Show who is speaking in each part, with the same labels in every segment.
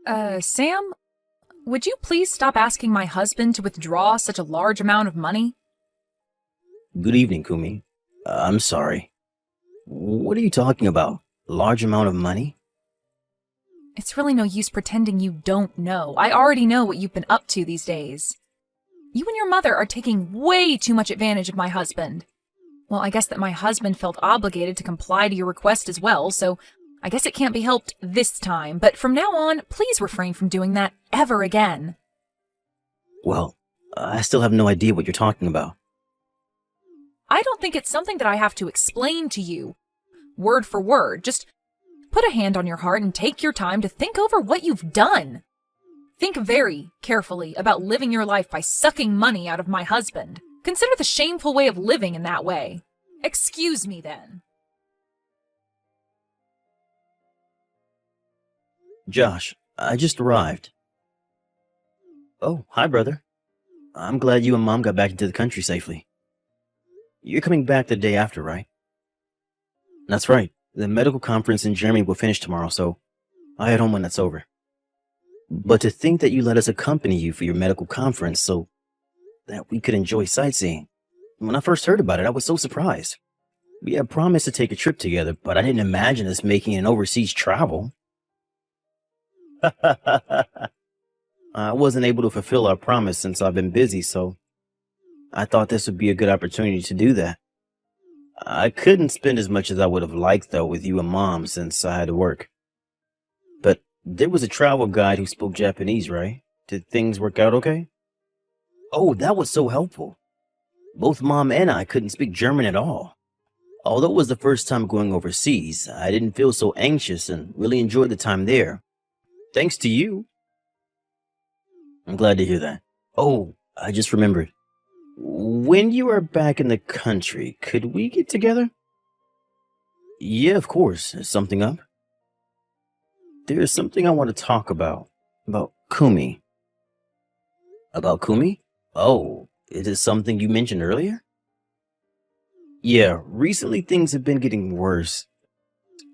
Speaker 1: Sam, would you please stop asking my husband to withdraw such a large amount of money?
Speaker 2: Good evening, Kumi. I'm sorry. What are you talking about? Large amount of money?
Speaker 1: It's really no use pretending you don't know. I already know what you've been up to these days. You and your mother are taking way too much advantage of my husband. Well, I guess that my husband felt obligated to comply to your request as well, so I guess it can't be helped this time, but from now on, please refrain from doing that ever again.
Speaker 2: Well, I still have no idea what you're talking about.
Speaker 1: I don't think it's something that I have to explain to you, word for word. Just put a hand on your heart and take your time to think over what you've done. Think very carefully about living your life by sucking money out of my husband. Consider the shameful way of living in that way. Excuse me, then.
Speaker 2: Josh, I just arrived. Oh, hi, brother. I'm glad you and Mom got back into the country safely. You're coming back the day after, right? That's right. The medical conference in Germany will finish tomorrow, so I'll head home when that's over. But to think that you let us accompany you for your medical conference so that we could enjoy sightseeing. When I first heard about it, I was so surprised. We had promised to take a trip together, but I didn't imagine us making an overseas travel. I wasn't able to fulfill our promise since I've been busy, so I thought this would be a good opportunity to do that. I couldn't spend as much as I would have liked, though, with you and Mom since I had to work. But there was a travel guide who spoke Japanese, right? Did things work out okay? Oh, that was so helpful. Both Mom and I couldn't speak German at all. Although it was the first time going overseas, I didn't feel so anxious and really enjoyed the time there. Thanks to you. I'm glad to hear that. Oh, I just remembered. When you are back in the country, could we get together? Yeah, of course. Is something up? There's something I want to talk about. About Kumi. About Kumi? Oh, is it something you mentioned earlier? Yeah, recently things have been getting worse.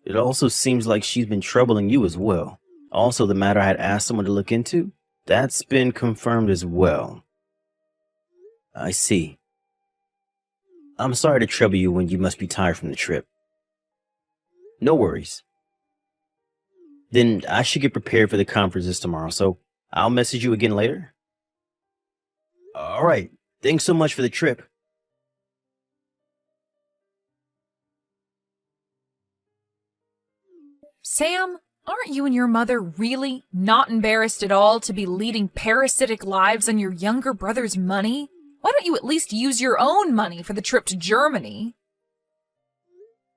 Speaker 2: It also seems like she's been troubling you as well. Also, the matter I had asked someone to look into, that's been confirmed as well. I see. I'm sorry to trouble you when you must be tired from the trip. No worries. Then I should get prepared for the conferences tomorrow, so I'll message you again later. All right. Thanks so much for the trip.
Speaker 1: Sam, aren't you and your mother really not embarrassed at all to be leading parasitic lives on your younger brother's money? Why don't you at least use your own money for the trip to Germany?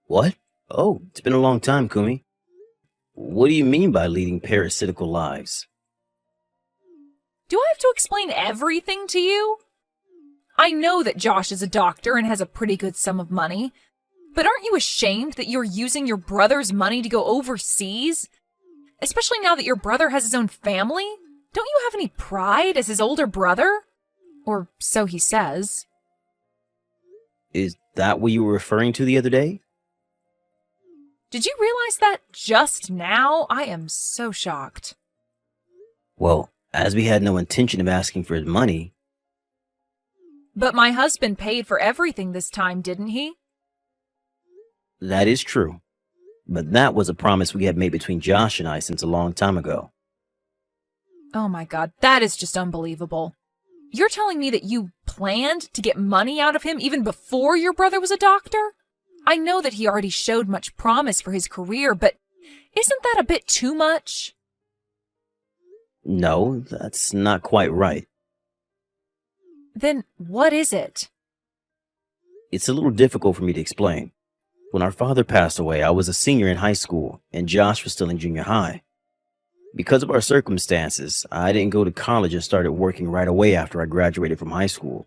Speaker 2: What? Oh, it's been a long time, Kumi. What do you mean by leading parasitical lives?
Speaker 1: Do I have to explain everything to you? I know that Josh is a doctor and has a pretty good sum of money, but aren't you ashamed that you're using your brother's money to go overseas? Especially now that your brother has his own family? Don't you have any pride as his older brother? Or so he says.
Speaker 2: Is that what you were referring to the other day?
Speaker 1: Did you realize that just now? I am so shocked.
Speaker 2: Well, as we had no intention of asking for his money.
Speaker 1: But my husband paid for everything this time, didn't he?
Speaker 2: That is true. But that was a promise we had made between Josh and I since a long time ago.
Speaker 1: Oh my God, that is just unbelievable. You're telling me that you planned to get money out of him even before your brother was a doctor? I know that he already showed much promise for his career, but isn't that a bit too much?
Speaker 2: No, that's not quite right.
Speaker 1: Then what is it?
Speaker 2: It's a little difficult for me to explain. When our father passed away, I was a senior in high school, and Josh was still in junior high. Because of our circumstances, I didn't go to college and started working right away after I graduated from high school.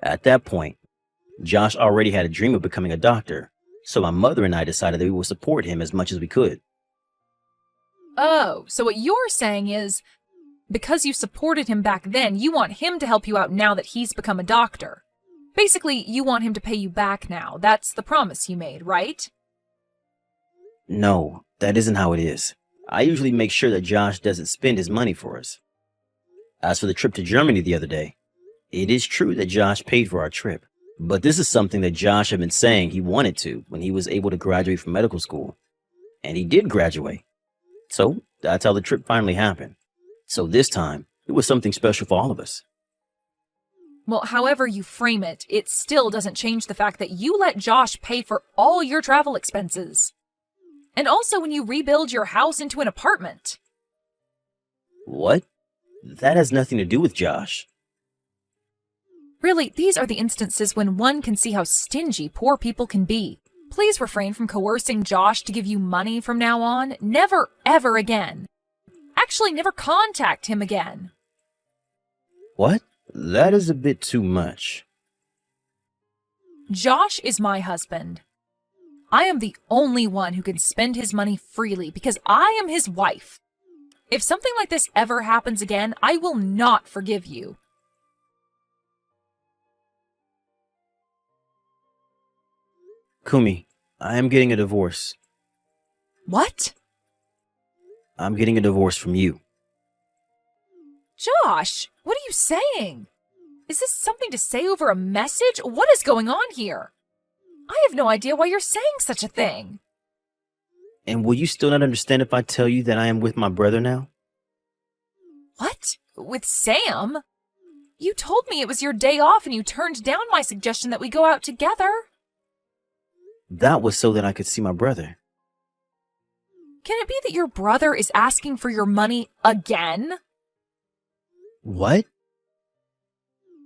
Speaker 2: At that point, Josh already had a dream of becoming a doctor, so my mother and I decided that we would support him as much as we could.
Speaker 1: Oh, so what you're saying is, because you supported him back then, you want him to help you out now that he's become a doctor. Basically, you want him to pay you back now. That's the promise you made, right?
Speaker 2: No, that isn't how it is. I usually make sure that Josh doesn't spend his money for us. As for the trip to Germany the other day, it is true that Josh paid for our trip. But this is something that Josh had been saying he wanted to when he was able to graduate from medical school. And he did graduate. So that's how the trip finally happened. So this time, it was something special for all of us.
Speaker 1: Well, however you frame it, it still doesn't change the fact that you let Josh pay for all your travel expenses. And also when you rebuild your house into an apartment.
Speaker 2: What? That has nothing to do with Josh.
Speaker 1: Really, these are the instances when one can see how stingy poor people can be. Please refrain from coercing Josh to give you money from now on. Never, ever again. Actually, never contact him again.
Speaker 2: What? That is a bit too much.
Speaker 1: Josh is my husband. I am the only one who can spend his money freely because I am his wife. If something like this ever happens again, I will not forgive you.
Speaker 2: Kumi, I am getting a divorce.
Speaker 1: What?
Speaker 2: I'm getting a divorce from you.
Speaker 1: Josh, what are you saying? Is this something to say over a message? What is going on here? I have no idea why you're saying such a thing.
Speaker 2: And will you still not understand if I tell you that I am with my brother now?
Speaker 1: What? With Sam? You told me it was your day off and you turned down my suggestion that we go out together.
Speaker 2: That was so that I could see my brother.
Speaker 1: Can it be that your brother is asking for your money again?
Speaker 2: What?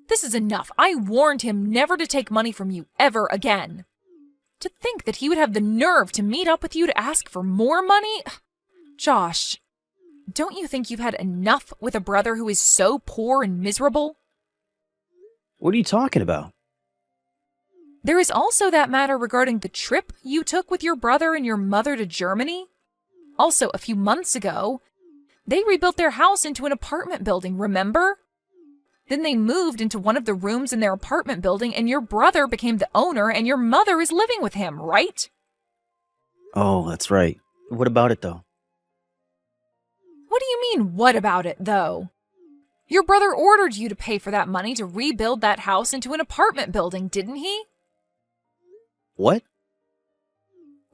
Speaker 1: This is enough. I warned him never to take money from you ever again. To think that he would have the nerve to meet up with you to ask for more money? Josh, don't you think you've had enough with a brother who is so poor and miserable?
Speaker 2: What are you talking about?
Speaker 1: There is also that matter regarding the trip you took with your brother and your mother to Germany. Also, a few months ago, they rebuilt their house into an apartment building, remember? Then they moved into one of the rooms in their apartment building and your brother became the owner and your mother is living with him, right?
Speaker 2: Oh, that's right. What about it, though?
Speaker 1: What do you mean, what about it, though? Your brother ordered you to pay for that money to rebuild that house into an apartment building, didn't he?
Speaker 2: What?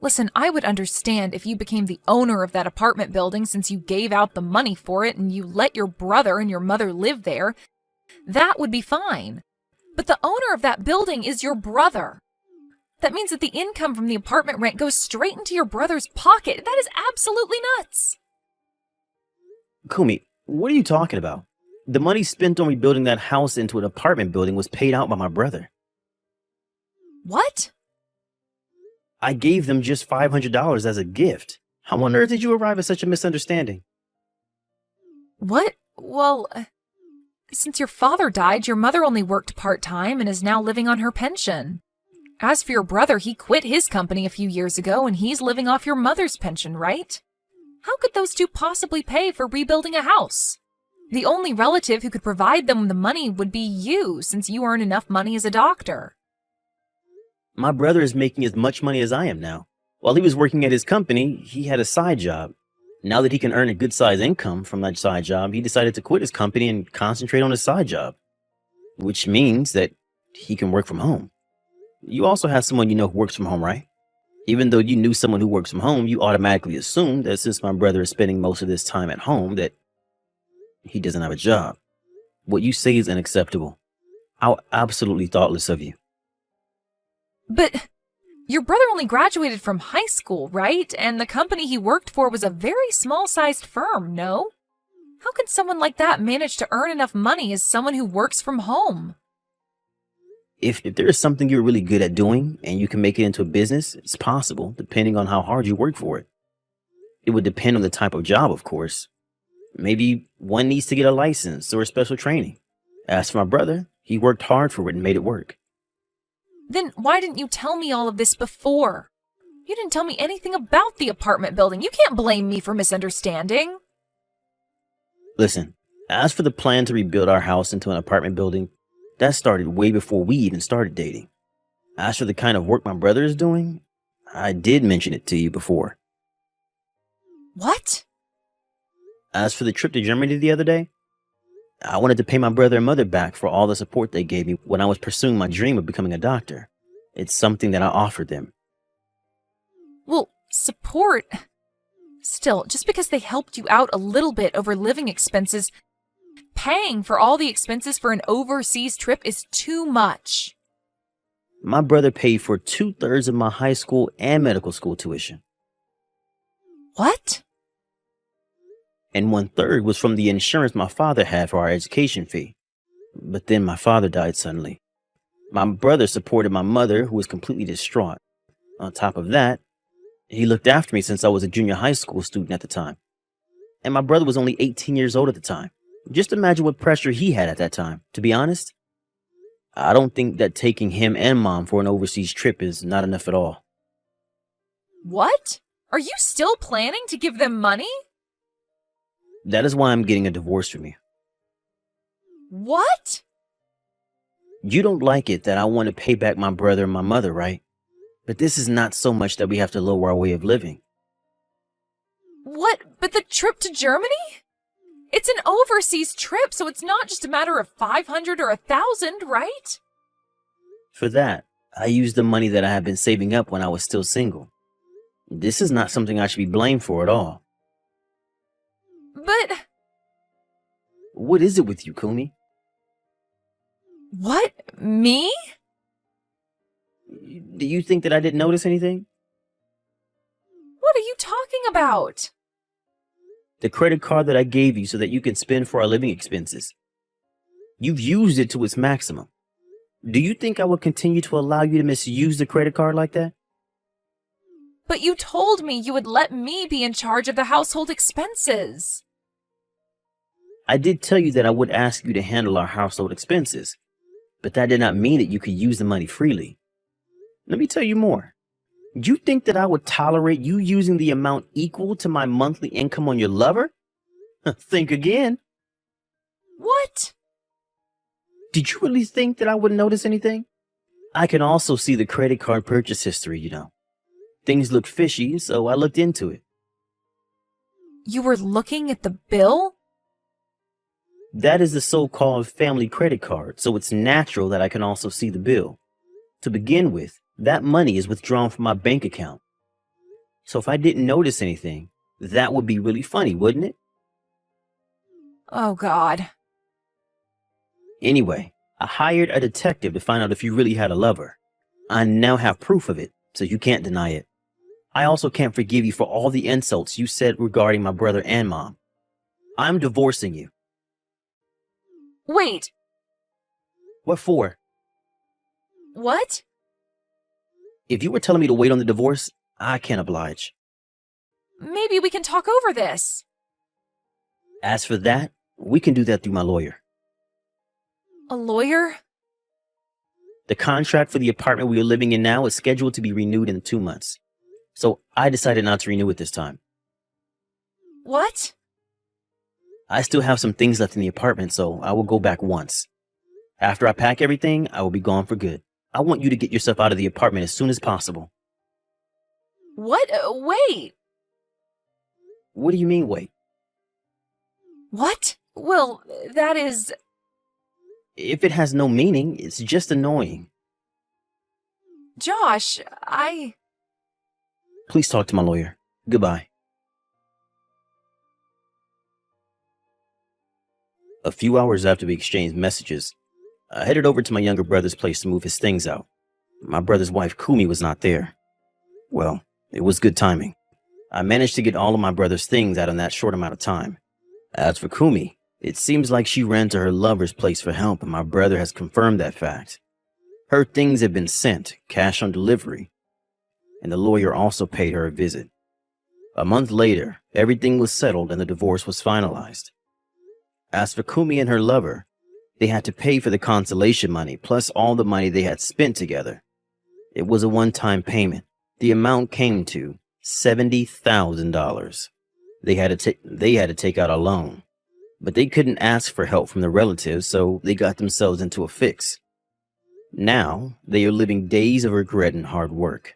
Speaker 1: Listen, I would understand if you became the owner of that apartment building since you gave out the money for it and you let your brother and your mother live there. That would be fine. But the owner of that building is your brother. That means that the income from the apartment rent goes straight into your brother's pocket. That is absolutely nuts.
Speaker 2: Kumi, what are you talking about? The money spent on rebuilding that house into an apartment building was paid out by my brother.
Speaker 1: What?
Speaker 2: I gave them just $500 as a gift. How on earth did you arrive at such a misunderstanding?
Speaker 1: What? Well, since your father died, your mother only worked part-time and is now living on her pension. As for your brother, he quit his company a few years ago and he's living off your mother's pension, right? How could those two possibly pay for rebuilding a house? The only relative who could provide them the money would be you, since you earn enough money as a doctor.
Speaker 2: My brother is making as much money as I am now. While he was working at his company, he had a side job. Now that he can earn a good-sized income from that side job, he decided to quit his company and concentrate on his side job. Which means that he can work from home. You also have someone you know who works from home, right? Even though you knew someone who works from home, you automatically assumed that since my brother is spending most of his time at home, that he doesn't have a job. What you say is unacceptable. How absolutely thoughtless of you.
Speaker 1: But your brother only graduated from high school, right? And the company he worked for was a very small-sized firm, no? How can someone like that manage to earn enough money as someone who works from home?
Speaker 2: If there is something you're really good at doing and you can make it into a business, it's possible, depending on how hard you work for it. It would depend on the type of job, of course. Maybe one needs to get a license or a special training. As for my brother, he worked hard for it and made it work.
Speaker 1: Then why didn't you tell me all of this before? You didn't tell me anything about the apartment building. You can't blame me for misunderstanding.
Speaker 2: Listen, as for the plan to rebuild our house into an apartment building, that started way before we even started dating. As for the kind of work my brother is doing, I did mention it to you before.
Speaker 1: What?
Speaker 2: As for the trip to Germany the other day, I wanted to pay my brother and mother back for all the support they gave me when I was pursuing my dream of becoming a doctor. It's something that I offered them.
Speaker 1: Well, support. Still, just because they helped you out a little bit over living expenses, paying for all the expenses for an overseas trip is too much.
Speaker 2: My brother paid for 2/3 of my high school and medical school tuition,
Speaker 1: What?
Speaker 2: and 1/3 was from the insurance my father had for our education fee. But then my father died suddenly. My brother supported my mother, who was completely distraught. On top of that, he looked after me since I was a junior high school student at the time. And my brother was only 18 years old at the time. Just imagine what pressure he had at that time. To be honest, I don't think that taking him and mom for an overseas trip is not enough at all.
Speaker 1: What? Are you still planning to give them money?
Speaker 2: That is why I'm getting a divorce from you.
Speaker 1: What?
Speaker 2: You don't like it that I want to pay back my brother and my mother, right? But this is not so much that we have to lower our way of living.
Speaker 1: What? But the trip to Germany? It's an overseas trip, so it's not just a matter of 500 or 1,000, right?
Speaker 2: For that, I used the money that I had been saving up when I was still single. This is not something I should be blamed for at all.
Speaker 1: But
Speaker 2: What is it with you, Kumi?
Speaker 1: what? Me?
Speaker 2: Do you think that I didn't notice anything?
Speaker 1: What are you talking about?
Speaker 2: The credit card that I gave you so that you can spend for our living expenses. You've used it to its maximum. Do you think I will continue to allow you to misuse the credit card like that?
Speaker 1: But you told me you would let me be in charge of the household expenses.
Speaker 2: I did tell you that I would ask you to handle our household expenses, but that did not mean that you could use the money freely. Let me tell you more. You think that I would tolerate you using the amount equal to my monthly income on your lover? Think again.
Speaker 1: What?
Speaker 2: Did you really think that I wouldn't notice anything? I can also see the credit card purchase history, you know. Things look fishy, so I looked into it.
Speaker 1: You were looking at the bill?
Speaker 2: That is the so-called family credit card, so it's natural that I can also see the bill. To begin with, that money is withdrawn from my bank account. So if I didn't notice anything, that would be really funny, wouldn't it?
Speaker 1: Oh, God.
Speaker 2: Anyway, I hired a detective to find out if you really had a lover. I now have proof of it, so you can't deny it. I also can't forgive you for all the insults you said regarding my brother and mom. I'm divorcing you.
Speaker 1: Wait,
Speaker 2: What for?
Speaker 1: what?
Speaker 2: If you were telling me to wait on the divorce, I can't oblige.
Speaker 1: Maybe we can talk over this.
Speaker 2: As for that, we can do that through my lawyer.
Speaker 1: A lawyer?
Speaker 2: The contract for the apartment we are living in now is scheduled to be renewed in 2 months. So I decided not to renew it this time.
Speaker 1: What?
Speaker 2: I still have some things left in the apartment, so I will go back once. After I pack everything, I will be gone for good. I want you to get yourself out of the apartment as soon as possible.
Speaker 1: What? Wait.
Speaker 2: What do you mean, wait?
Speaker 1: What? Well, that is...
Speaker 2: If it has no meaning, it's just annoying.
Speaker 1: Josh,
Speaker 2: Please talk to my lawyer. Goodbye. A few hours after we exchanged messages, I headed over to my younger brother's place to move his things out. My brother's wife, Kumi, was not there. Well, it was good timing. I managed to get all of my brother's things out in that short amount of time. As for Kumi, it seems like she ran to her lover's place for help, and my brother has confirmed that fact. Her things have been sent, cash on delivery, and the lawyer also paid her a visit. A month later, everything was settled and the divorce was finalized. As for Kumi and her lover, they had to pay for the consolation money plus all the money they had spent together. It was a one-time payment. The amount came to $70,000. They had to take out a loan, but they couldn't ask for help from the relatives, so they got themselves into a fix. Now, they are living days of regret and hard work.